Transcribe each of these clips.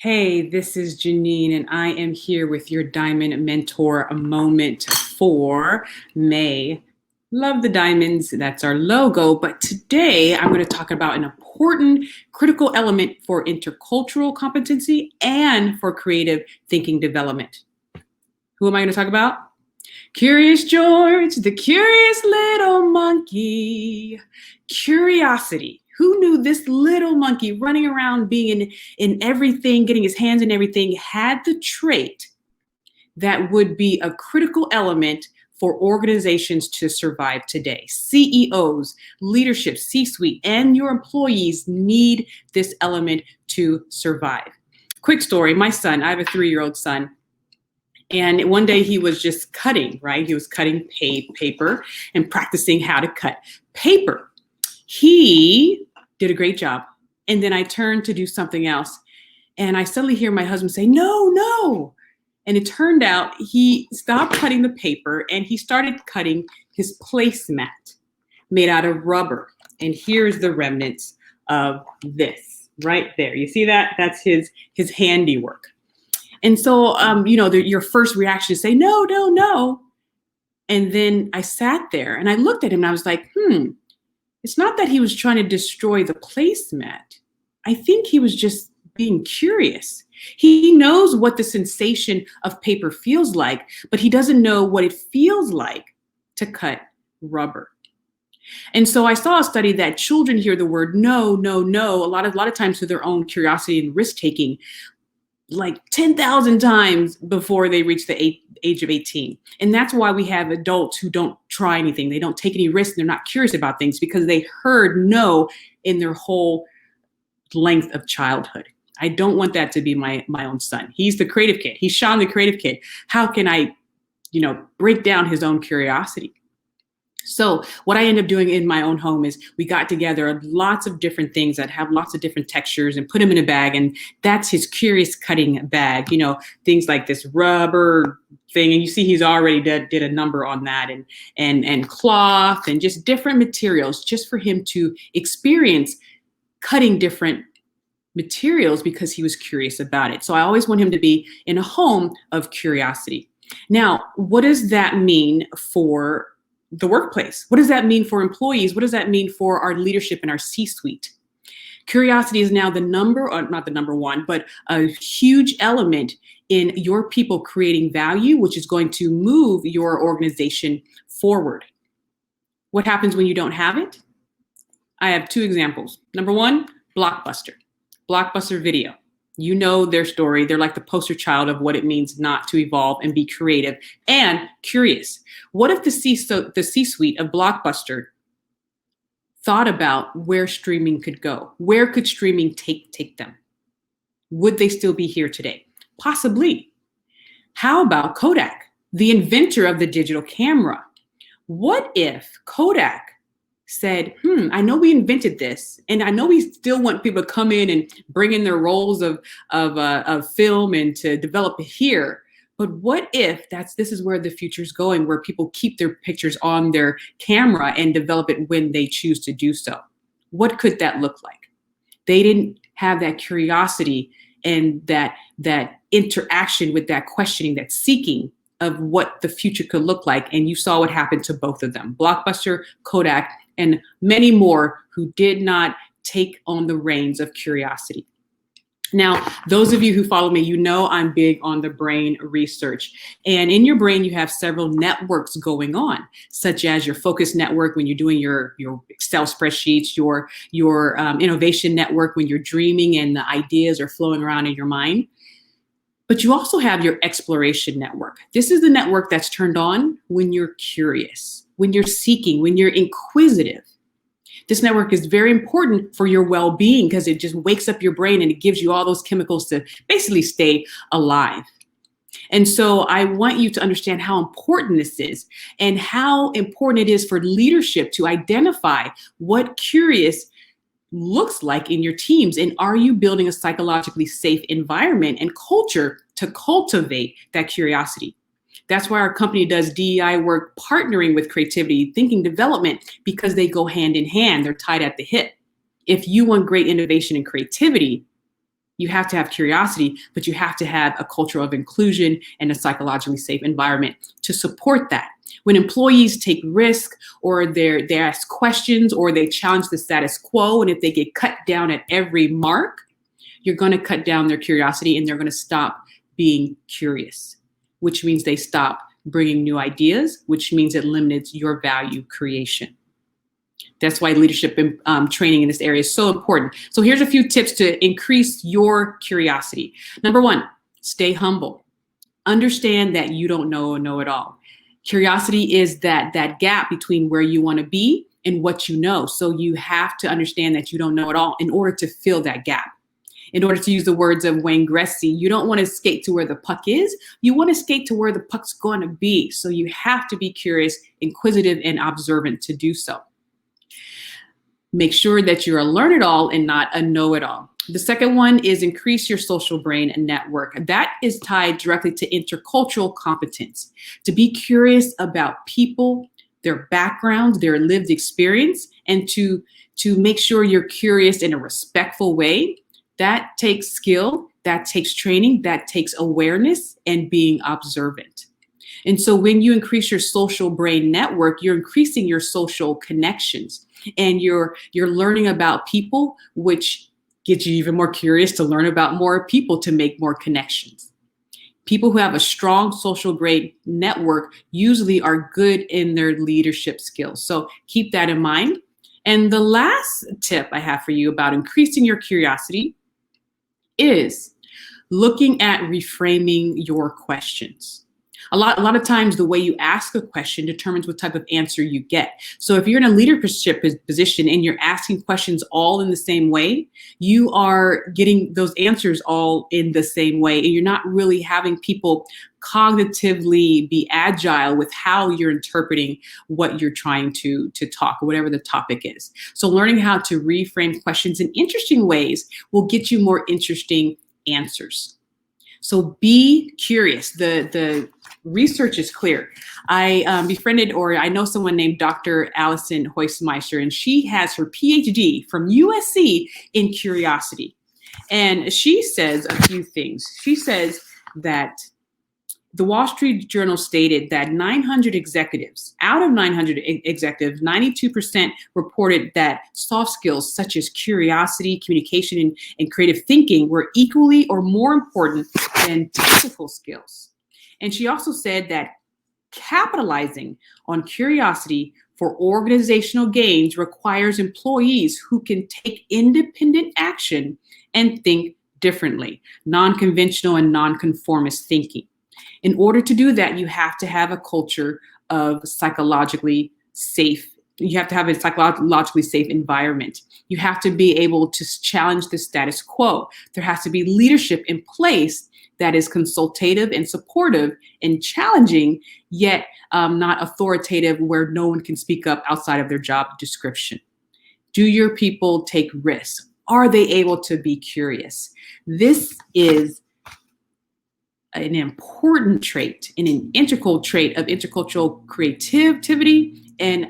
Hey, this is Genein, and I am here with your Diamond Mentor moment for May. Love the diamonds, that's our logo, but today I'm going to talk about an important critical element for intercultural competency and for creative thinking development. Who am I going to talk about? Curious George, the curious little monkey. Curiosity. Who knew this little monkey running around being in everything, getting his hands in everything, had the trait that would be a critical element for organizations to survive today? CEOs, leadership, C-suite, and your employees need this element to survive. Quick story, my son, I have a 3-year-old son. And one day he was just cutting, right? He was cutting paper and practicing how to cut paper. He did a great job. And then I turned to do something else. And I suddenly hear my husband say, no, no. And it turned out he stopped cutting the paper and he started cutting his placemat made out of rubber. And here's the remnants of this right there. You see that? That's his handiwork. And so, your first reaction is say, no, no, no. And then I sat there and I looked at him and I was like, it's not that he was trying to destroy the placemat. I think he was just being curious. He knows what the sensation of paper feels like, but he doesn't know what it feels like to cut rubber. And so I saw a study that children hear the word no, no, no a lot of times through their own curiosity and risk-taking, like 10,000 times before they reach the age of 18. And that's why we have adults who don't try anything. They don't take any risks. They're not curious about things because they heard no in their whole length of childhood. I don't want that to be my own son. He's the creative kid. He's Sean, the creative kid. How can I, break down his own curiosity? So what I end up doing in my own home is we got together lots of different things that have lots of different textures and put them in a bag. And that's his curious cutting bag, things like this rubber thing. And you see he's already did a number on that and cloth and just different materials just for him to experience cutting different materials because he was curious about it. So I always want him to be in a home of curiosity. Now, what does that mean for the workplace? What does that mean for employees? What does that mean for our leadership and our C-suite? Curiosity is now not the number one, but a huge element in your people creating value, which is going to move your organization forward. What happens when you don't have it? I have 2 examples. Number 1, Blockbuster Video. You know their story. They're like the poster child of what it means not to evolve and be creative and curious. What if the C-suite of Blockbuster thought about where streaming could go? Where could streaming take them? Would they still be here today? Possibly. How about Kodak, the inventor of the digital camera? What if Kodak said, I know we invented this, and I know we still want people to come in and bring in their rolls of film and to develop it here. But what if this is where the future's going, where people keep their pictures on their camera and develop it when they choose to do so? What could that look like? They didn't have that curiosity and that interaction with that questioning, that seeking of what the future could look like. And you saw what happened to both of them, Blockbuster, Kodak, and many more who did not take on the reins of curiosity. Now, those of you who follow me, you know I'm big on the brain research. And in your brain, you have several networks going on, such as your focus network when you're doing your Excel spreadsheets, your innovation network when you're dreaming and the ideas are flowing around in your mind. But you also have your exploration network. This is the network that's turned on when you're curious, when you're seeking, when you're inquisitive. This network is very important for your well-being because it just wakes up your brain and it gives you all those chemicals to basically stay alive. And so I want you to understand how important this is and how important it is for leadership to identify what curious looks like in your teams. And are you building a psychologically safe environment and culture to cultivate that curiosity? That's why our company does DEI work partnering with creativity, thinking development, because they go hand in hand. They're tied at the hip. If you want great innovation and creativity, You have to have curiosity, but you have to have a culture of inclusion and a psychologically safe environment to support that. When employees take risk or they ask questions or they challenge the status quo, and if they get cut down at every mark, you're going to cut down their curiosity and they're going to stop being curious, which means they stop bringing new ideas, which means it limits your value creation. That's why leadership training in this area is so important. So here's a few tips to increase your curiosity. Number one, stay humble. Understand that you don't know it all. Curiosity is that gap between where you want to be and what you know. So you have to understand that you don't know it all in order to fill that gap. In order to use the words of Wayne Gretzky, you don't want to skate to where the puck is. You want to skate to where the puck's going to be. So you have to be curious, inquisitive, and observant to do so. Make sure that you're a learn-it-all and not a know-it-all. The second one is increase your social brain and network. That is tied directly to intercultural competence. To be curious about people, their background, their lived experience, and to make sure you're curious in a respectful way. That takes skill, that takes training, that takes awareness and being observant. And so when you increase your social brain network, you're increasing your social connections and you're learning about people, which gets you even more curious to learn about more people to make more connections. People who have a strong social brain network usually are good in their leadership skills. So keep that in mind. And the last tip I have for you about increasing your curiosity is looking at reframing your questions. A lot of times the way you ask a question determines what type of answer you get. So if you're in a leadership position and you're asking questions all in the same way, you are getting those answers all in the same way. And you're not really having people cognitively be agile with how you're interpreting what you're trying to talk, or whatever the topic is. So learning how to reframe questions in interesting ways will get you more interesting answers. So be curious. The research is clear. I befriended, or I know someone named Dr. Alison, and she has her PhD from USC in curiosity. And she says a few things. She says that the Wall Street Journal stated that 900 executives, out of 900 executives, 92% reported that soft skills such as curiosity, communication, and creative thinking were equally or more important than technical skills. And she also said that capitalizing on curiosity for organizational gains requires employees who can take independent action and think differently, non-conventional and non-conformist thinking. In order to do that, you have to have a culture of psychologically safe. You have to have a psychologically safe environment. You have to be able to challenge the status quo. There has to be leadership in place that is consultative and supportive and challenging, yet not authoritative, where no one can speak up outside of their job description. Do your people take risks? Are they able to be curious? This is an important trait and an integral trait of intercultural creativity, and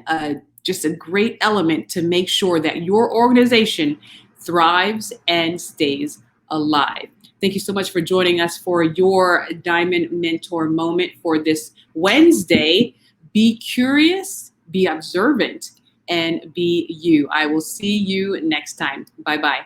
just a great element to make sure that your organization thrives and stays alive. Thank you so much for joining us for your Diamond Mentor moment for this Wednesday. Be curious, be observant, and be you. I will see you next time. Bye-bye.